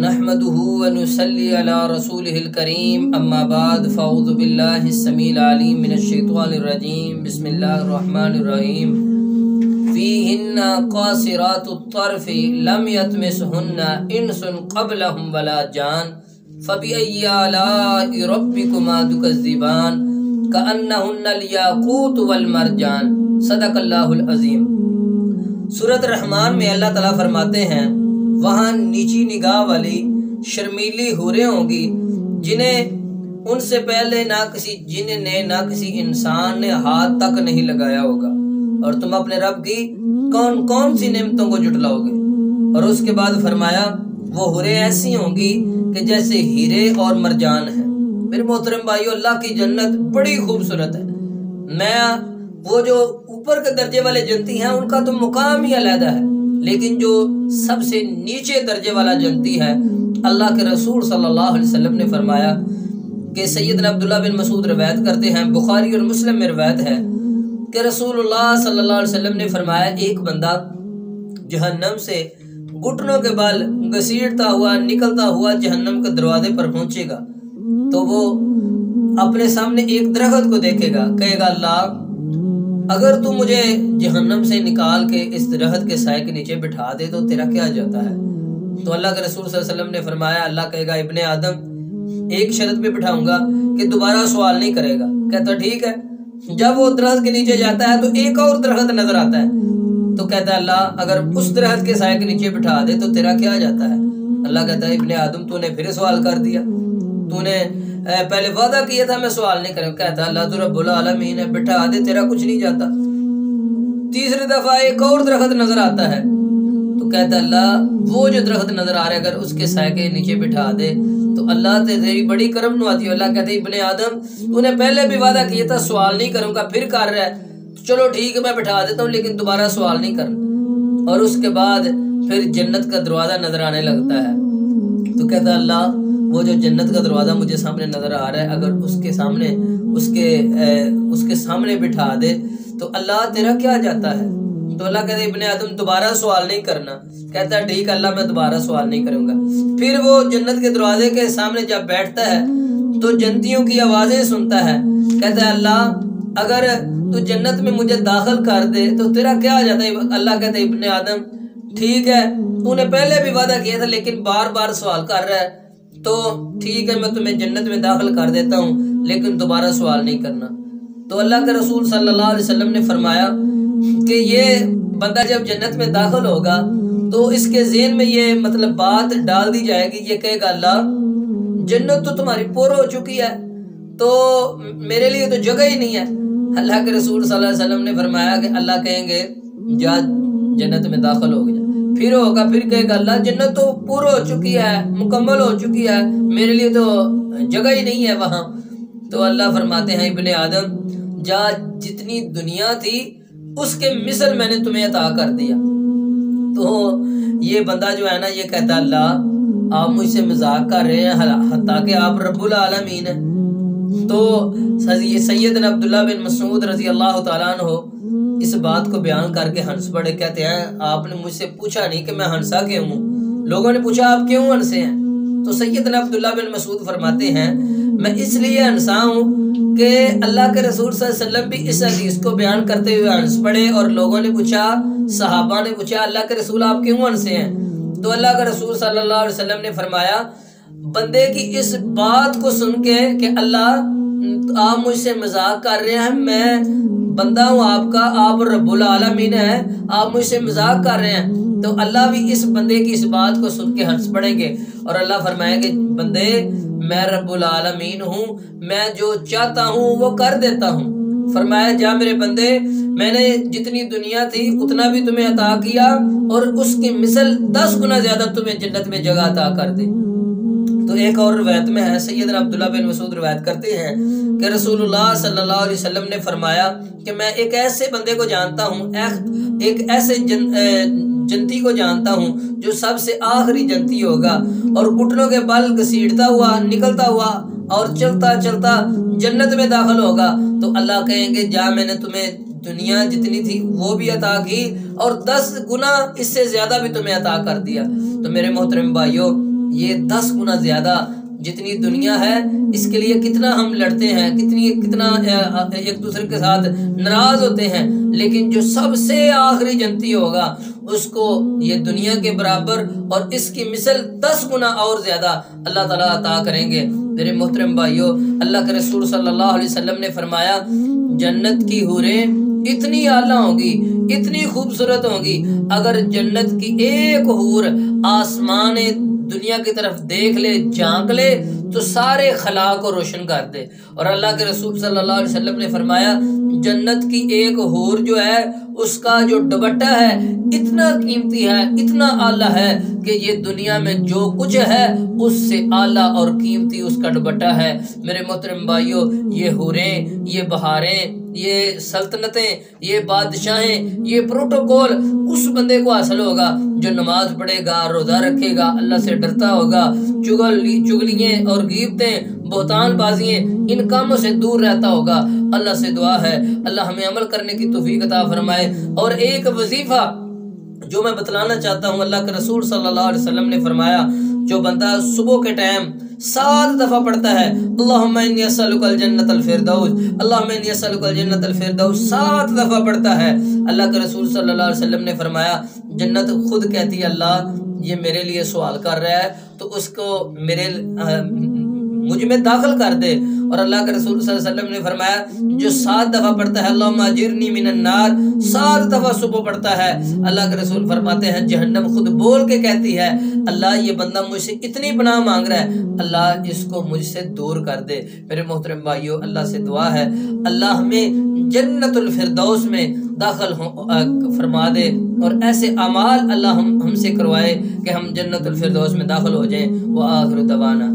نحمده ونصلي على رسوله الكريم اما بعد فاعوذ بالله السميع العليم من الشيطان الرجيم بسم الله الرحمن الرحيم فيهن قاصرات الطرف لم يطمثهن انس قبلهم ولا جان فبأي آلاء ربكما تكذبان كأنهن الياقوت والمرجان صدق اللہ العظیم۔ سورۃ الرحمن میں اللہ تعالیٰ فرماتے ہیں وہاں نیچی نگاہ والی شرمیلی حوریں ہوں گی جنہیں ان سے پہلے نہ کسی جن نے نہ کسی انسان نے ہاتھ تک نہیں لگایا ہوگا، اور تم اپنے رب کی کون کون سی نعمتوں کو جھٹلاؤ گے۔ اور اس کے بعد فرمایا وہ حوریں ایسی ہوں گی کہ جیسے ہیرے اور مرجان ہیں۔ میرے محترم بھائیو، اللہ کی جنت بڑی خوبصورت ہے۔ میں وہ جو اوپر کے درجے والے جنتی ہیں ان کا تو مقام ہی علیحدہ ہے، لیکن جو سب سے نیچے درجے والا جنتی ہے، اللہ کے رسول صلی اللہ علیہ وسلم نے فرمایا کہ سیدنا عبداللہ بن مسعود روایت کرتے ہیں، بخاری اور مسلم میں روایت ہے کہ رسول اللہ صلی اللہ علیہ وسلم نے فرمایا ایک بندہ جہنم سے گھٹنوں کے بل گھسیٹتا ہوا نکلتا ہوا جہنم کے دروازے پر پہنچے گا تو وہ اپنے سامنے ایک درخت کو دیکھے گا، کہے گا اللہ اگر تو مجھے جہنم سے نکال کے اس درخت کے سائے کے نیچے بٹھا دے تو تیرا کیا جاتا ہے؟ تو اللہ کے رسول صلی اللہ علیہ وسلم نے فرمایا اللہ کہے گا ابن آدم ایک شرط پہ بٹھاؤں گا کہ دوبارہ سوال نہیں کرے گا۔ کہتا ٹھیک ہے۔ جب وہ درخت کے نیچے جاتا ہے تو ایک اور درخت نظر آتا ہے تو کہتا ہے اللہ اگر اس درخت کے سائے کے نیچے بٹھا دے تو تیرا کیا جاتا ہے؟ اللہ کہتا ہے ابن آدم تو نے پھر سوال کر دیا، تو نے پہلے وعدہ کیا تھا میں سوال نہیں کروں۔ کہتا اللہ تو رب العالمین ہے، بٹھا دے تیرا کچھ نہیں جاتا۔ تیسری دفعہ ایک اور درخت نظر آتا ہے تو کہتا اللہ وہ جو درخت نظر آ رہا ہے اگر اس کے سائے کے نیچے بٹھا دے تو اللہ تیری بڑی کرم نوازی ہو۔ اللہ کہتے ابن آدم تو نے پہلے بھی وعدہ کیا تھا سوال نہیں کروں گا، پھر کر رہا ہے، چلو ٹھیک ہے میں بٹھا دیتا ہوں لیکن دوبارہ سوال نہیں کرنا۔ اور اس کے بعد پھر جنت کا دروازہ نظر آنے لگتا ہے تو کہتا اللہ وہ جو جنت کا دروازہ مجھے سامنے نظر آ رہا ہے اگر اس کے سامنے بٹھا دے تو اللہ تیرا کیا جاتا ہے؟ تو اللہ کہتا ہے ابن آدم دوبارہ سوال نہیں کرنا۔ کہتا ہے ٹھیک اللہ میں دوبارہ سوال نہیں کروں گا۔ پھر وہ جنت کے دروازے کے سامنے جب بیٹھتا ہے تو جنتیوں کی آوازیں سنتا ہے، کہتا ہے اللہ اگر تو جنت میں مجھے داخل کر دے تو تیرا کیا جاتا ہے؟ اللہ کہتا ہے ابن آدم ٹھیک ہے تو نے پہلے بھی وعدہ کیا تھا لیکن بار بار سوال کر رہا ہے تو ٹھیک ہے میں تمہیں جنت میں داخل کر دیتا ہوں لیکن دوبارہ سوال نہیں کرنا۔ تو اللہ کے رسول صلی اللہ علیہ وسلم نے فرمایا کہ یہ بندہ جب جنت میں داخل ہوگا تو اس کے ذہن میں یہ مطلب بات ڈال دی جائے گی، یہ کہے گا اللہ جنت تو تمہاری پور ہو چکی ہے تو میرے لیے تو جگہ ہی نہیں ہے۔ اللہ کے رسول صلی اللہ علیہ وسلم نے فرمایا کہ اللہ کہیں گے جا جنت میں داخل ہو گیا، پھر ہوگا پھر کہے گا اللہ جنت تو پور ہو چکی ہے مکمل ہو چکی ہے میرے لیے تو جگہ ہی نہیں ہے وہاں۔ تو اللہ فرماتے ہیں ابن آدم جا جتنی دنیا تھی اس کے مثل میں نے تمہیں عطا کر دیا۔ تو یہ بندہ جو ہے نا یہ کہتا اللہ آپ مجھ سے مذاق کر رہے ہیں حتیٰ کہ آپ رب العالمین ہیں۔ تو سیدنا عبداللہ بن مسعود رضی اللہ تعالیٰ عنہ اس بات کو بیان کر کے ہنس پڑے، کہتے ہیں آپ نے مجھ سے پوچھا نہیں کہ میں ہنسا کیوں ہوں، لوگوں نے پوچھا آپ کیوں ہنسے ہیں؟ تو سیدنا عبداللہ بن مسعود فرماتے ہیں میں اس لیے ہنسا ہوں کہ اللہ کے رسول صلی اللہ علیہ وسلم بھی اس حدیث کو بیان کرتے ہوئے ہنس پڑے اور لوگوں نے پوچھا، صحابہ نے پوچھا اللہ کے رسول آپ کیوں ہنسے ہیں؟ تو اللہ کے رسول صلی اللہ علیہ وسلم نے فرمایا بندے کی اس بات کو سن کے کہ اللہ آپ مجھ سے مذاق کر رہے ہیں، میں بندہ ہوں آپ کا، آپ رب العالمین ہیں، آپ مجھ سے مذاق کر رہے ہیں، تو اللہ بھی اس بندے کی اس بات کو سن کے ہنس پڑیں گے اور اللہ فرمائے گے بندے میں رب العالمین ہوں، میں جو چاہتا ہوں وہ کر دیتا ہوں۔ فرمایا جا میرے بندے میں نے جتنی دنیا تھی اتنا بھی تمہیں عطا کیا اور اس کی مثل 10 گنا زیادہ تمہیں جنت میں جگہ عطا کر دے۔ تو ایک اور روایت میں ہے سیدنا عبداللہ بن مسعود روایت کرتے ہیں کہ رسول اللہ صلی اللہ علیہ وسلم نے فرمایا کہ میں ایک ایسے بندے کو جانتا ہوں، ایک ایسے جنتی کو جانتا ہوں جو سب سے آخری جنتی ہوگا اور گھٹنوں کے بل گھسیٹتا ہوا نکلتا ہوا اور چلتا چلتا جنت میں داخل ہوگا تو اللہ کہیں گے جا میں نے تمہیں دنیا جتنی تھی وہ بھی عطا کی اور 10 گنا اس سے زیادہ بھی تمہیں عطا کر دیا۔ تو میرے محترم بھائیو یہ 10 گنا زیادہ جتنی دنیا ہے اس کے لیے کتنا ہم لڑتے ہیں، کتنا ایک دوسرے کے ساتھ ناراض ہوتے ہیں، لیکن جو سب سے آخری جنتی ہوگا اس کو یہ دنیا کے برابر اور اس کی مثل 10 گنا اور زیادہ اللہ تعالیٰ عطا کریں گے۔ میرے محترم بھائیو، اللہ کے رسول صلی اللہ علیہ وسلم نے فرمایا جنت کی حوریں اتنی اعلیٰ ہوں گی، اتنی خوبصورت ہوں گی، اگر جنت کی ایک حور آسمان دنیا کی طرف دیکھ لے، جھانک لے تو سارے خلا کو روشن کر دے۔ اور اللہ کے رسول صلی اللہ علیہ وسلم نے فرمایا جنت کی ایک حور جو ہے اس کا جو دوپٹہ ہے اتنا قیمتی ہے، اتنا اعلیٰ ہے کہ یہ دنیا میں جو کچھ ہے اس سے اعلیٰ اور قیمتی اس کا دوپٹہ ہے۔ میرے محترم بھائیو، یہ حوریں، یہ بہاریں، یہ سلطنتیں، یہ بادشاہیں، یہ پروٹوکول اس بندے کو حاصل ہوگا جو نماز پڑھے گا، روزہ رکھے گا، اللہ سے ڈرتا ہوگا، چگلیاں اور غیبتیں، بہتان بازیاں، ان کاموں سے دور رہتا ہوگا۔ اللہ سے دعا ہے اللہ ہمیں عمل کرنے کی توفیق عطا فرمائے۔ اور ایک وظیفہ جو میں بتلانا چاہتا ہوں، اللہ کے رسول صلی اللہ علیہ وسلم نے فرمایا جو بندہ صبح کے ٹائم 7 دفعہ پڑھتا ہے اللہم انی اسألک الجنت الفردوس، اللہم انی اسألک الجنت الفردوس، 7 دفعہ پڑھتا ہے، اللہ کے رسول صلی اللہ علیہ وسلم نے فرمایا جنت خود کہتی ہے اللہ یہ میرے لیے سوال کر رہا ہے تو اس کو مجھ میں داخل کر دے۔ اور اللہ کے رسول صلی اللہ علیہ وسلم نے فرمایا جو 7 دفعہ پڑھتا ہے اللہم اجرنی من النار، 7 دفعہ صبح پڑھتا ہے، اللہ کے رسول فرماتے ہیں جہنم خود بول کے کہتی ہے اللہ یہ بندہ مجھ سے اتنی پناہ مانگ رہا ہے، اللہ اس کو مجھ سے دور کر دے۔ میرے محترم بھائیو، اللہ سے دعا ہے اللہ ہمیں جنت الفردوس میں داخل فرما دے اور ایسے اعمال اللہ ہم سے کروائے کہ ہم جنت الفردوس میں داخل ہو جائیں۔ وآخر دعوانا